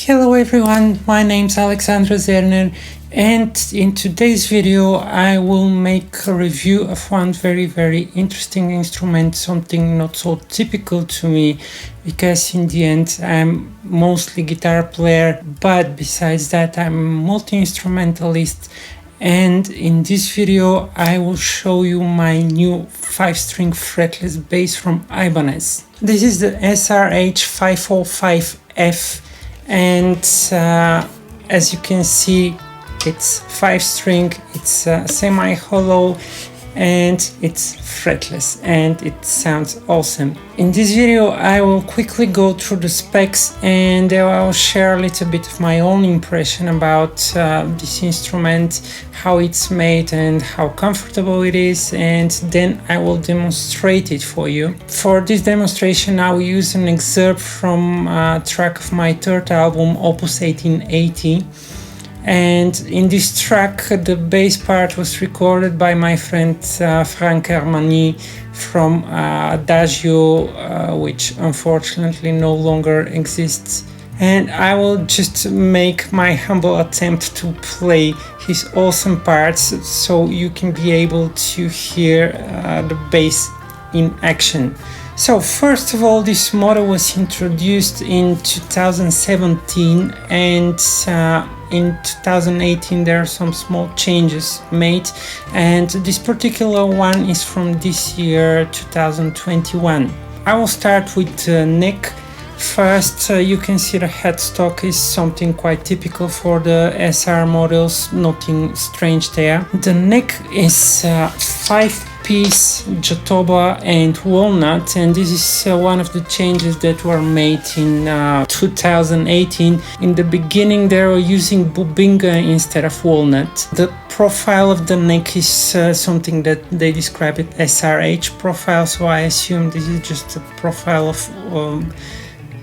Hello everyone, my name's Alexandra Zerner, and in today's video I will make a review of one very interesting instrument, something not so typical to me because in the end I'm mostly guitar player, but besides that I'm a multi-instrumentalist. And in this video I will show you my new 5-string fretless bass from Ibanez. This is the SRH505F, and as you can see, it's 5-string, it's semi-hollow, and it's fretless, and it sounds awesome. In this video I will quickly go through the specs, and I will share a little bit of my own impression about this instrument, how it's made and how comfortable it is, and then I will demonstrate it for you. For this demonstration I will use an excerpt from a track of my third album, Opus 1880. And in this track the bass part was recorded by my friend Frank Armani from Adagio, which unfortunately no longer exists, and I will just make my humble attempt to play his awesome parts so you can be able to hear the bass in action. So first of all, this model was introduced in 2017, and in 2018 there are some small changes made, and this particular one is from this year 2021. I will start with the neck. First, you can see the headstock is something quite typical for the SR models, nothing strange there. The neck is 5-piece Jatoba and walnut, and this is one of the changes that were made in 2018. In the beginning they were using bubinga instead of walnut. The profile of the neck is something that they describe it as SRH profile, so I assume this is just a profile of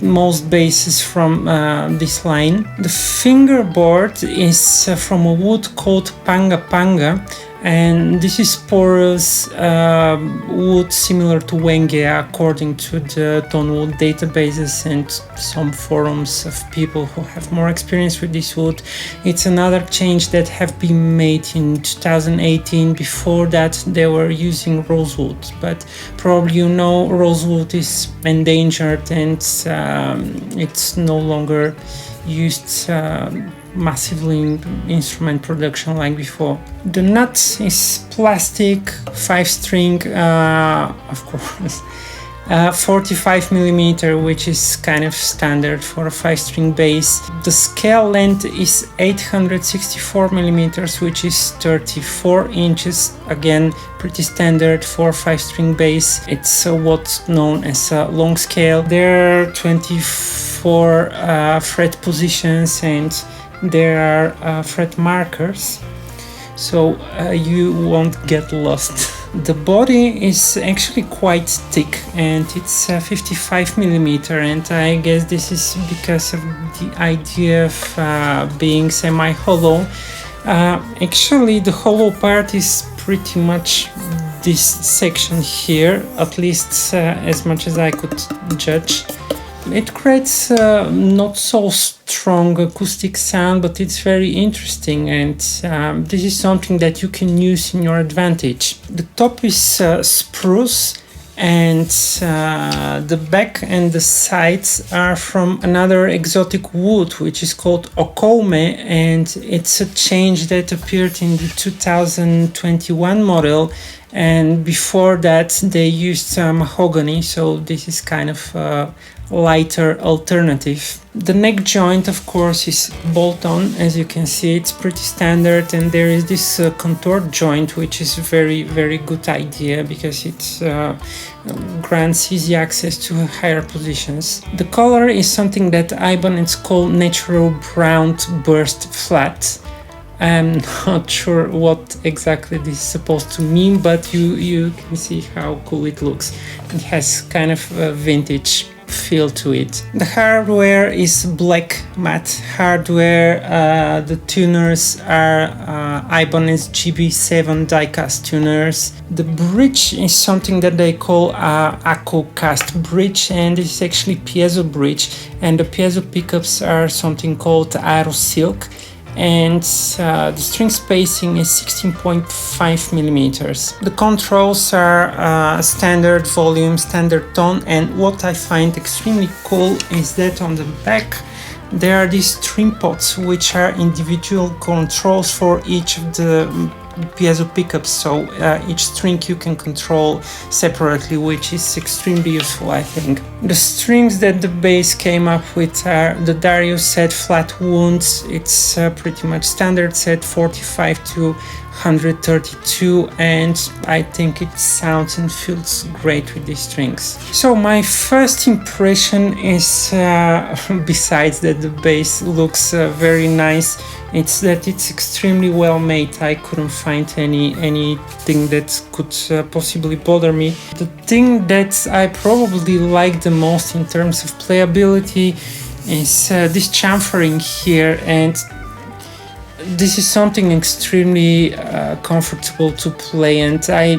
most basses from this line. The fingerboard is from a wood called Panga Panga, and this is porous wood similar to Wenge according to the Tonewood databases and some forums of people who have more experience with this wood. It's another change that have been made in 2018. Before that they were using rosewood, but probably you know rosewood is endangered and it's no longer used massively in instrument production like before. The nut is plastic, 5-string, of course, 45mm, which is kind of standard for a 5-string bass. The scale length is 864mm, which is 34 inches, again pretty standard for 5-string bass. It's what's known as a long scale. There are 24 fret positions, and there are fret markers, so you won't get lost. The body is actually quite thick, and it's 55mm, and I guess this is because of the idea of being semi-hollow. Actually the hollow part is pretty much this section here, at least as much as I could judge. It creates not so strong acoustic sound, but it's very interesting, and this is something that you can use in your advantage. The top is spruce, and the back and the sides are from another exotic wood which is called okoume, and it's a change that appeared in the 2021 model, and before that they used mahogany, so this is kind of lighter alternative. The neck joint of course is bolt-on, as you can see, it's pretty standard, and there is this contour joint which is very good idea because it grants easy access to higher positions. The color is something that Ibanez called natural brown burst flat. I'm not sure what exactly this is supposed to mean, but you can see how cool it looks. It has kind of a vintage feel to it. The hardware is black matte hardware. The tuners are Ibanez GB7 die-cast tuners. The bridge is something that they call Acco cast bridge, and it's actually piezo bridge, and the piezo pickups are something called Aero Silk, and the string spacing is 16.5 millimeters. The controls are standard volume, standard tone, and what I find extremely cool is that on the back there are these string pots which are individual controls for each of the piezo pickups, so each string you can control separately, which is extremely useful, I think. The strings that the bass came up with are the Darius set flat wounds. It's pretty much standard set 45 to 132, and I think it sounds and feels great with these strings. So my first impression is, besides that the bass looks very nice, it's that it's extremely well made. I couldn't find anything that could possibly bother me. The thing that I probably like the most in terms of playability is this chamfering here, and this is something extremely comfortable to play, and I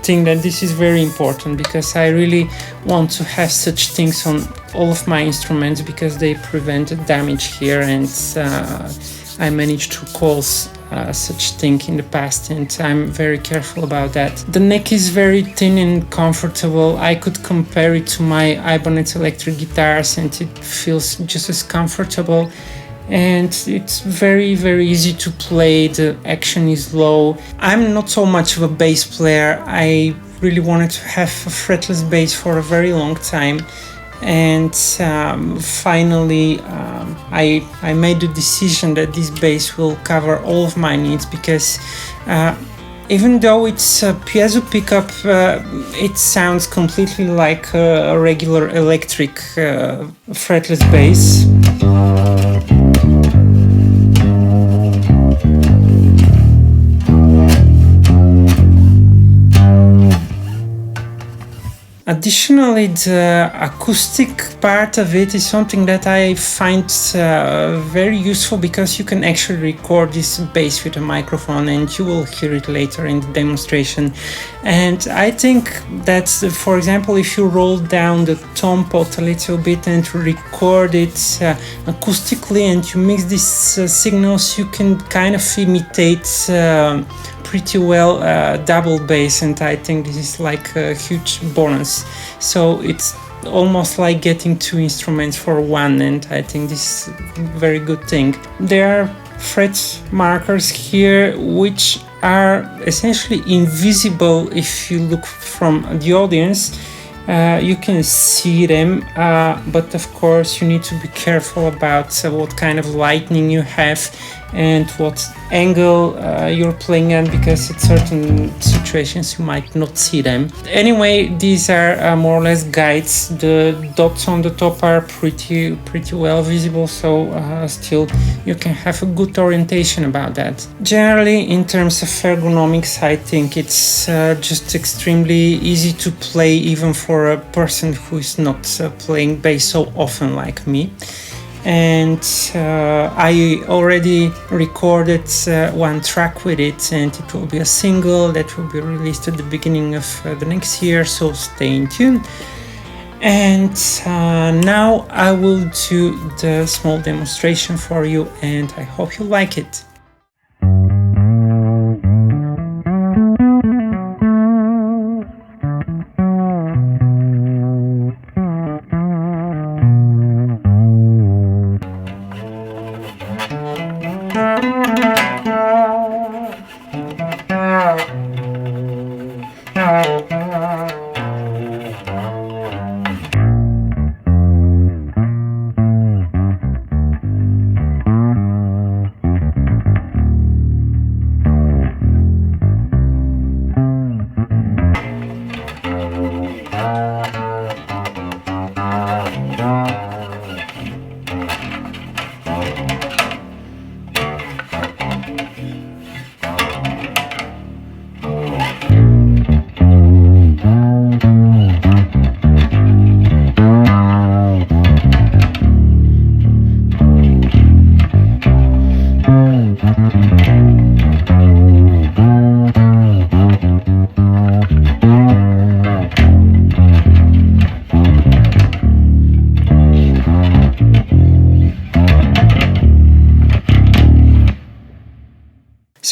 think that this is very important because I really want to have such things on all of my instruments because they prevent damage here, and I managed to cause such thing in the past, and I'm very careful about that. The neck is very thin and comfortable. I could compare it to my Ibanez electric guitars, and it feels just as comfortable. And it's very easy to play. The action is low. I'm not so much of a bass player. I really wanted to have a fretless bass for a very long time, and finally I made the decision that this bass will cover all of my needs, because even though it's a piezo pickup, it sounds completely like a regular electric fretless bass. Additionally, the acoustic part of it is something that I find very useful, because you can actually record this bass with a microphone and you will hear it later in the demonstration. And I think that, for example, if you roll down the tom pot a little bit and record it acoustically, and you mix these signals, you can kind of imitate pretty well double bass, and I think this is like a huge bonus. So it's almost like getting two instruments for one, and I think this is a very good thing. There are fret markers here which are essentially invisible if you look from the audience. You can see them, but of course you need to be careful about what kind of lighting you have and what angle you're playing at, because in certain situations you might not see them. Anyway, these are more or less guides. The dots on the top are pretty well visible, so still you can have a good orientation about that. Generally, in terms of ergonomics, I think it's just extremely easy to play, even for a person who is not playing bass so often like me. And I already recorded one track with it, and it will be a single that will be released at the beginning of the next year, so stay tuned. And now I will do the small demonstration for you, and I hope you like it.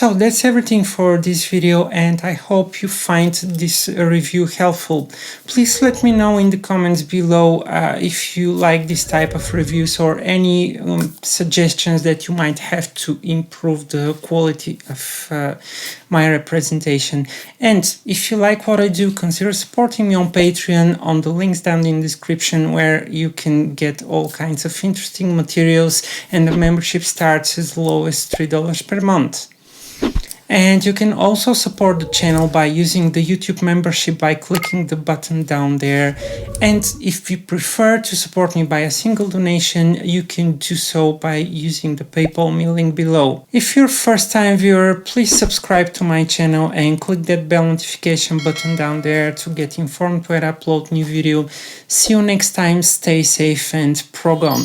So that's everything for this video, and I hope you find this review helpful. Please let me know in the comments below if you like this type of reviews or any suggestions that you might have to improve the quality of my representation. And if you like what I do, consider supporting me on Patreon on the links down in the description, where you can get all kinds of interesting materials, and the membership starts as low as $3 per month. And you can also support the channel by using the YouTube membership by clicking the button down there. And if you prefer to support me by a single donation, you can do so by using the PayPal me link below. If you're a first-time viewer, please subscribe to my channel and click that bell notification button down there to get informed when I upload new video. See you next time, stay safe and prog on.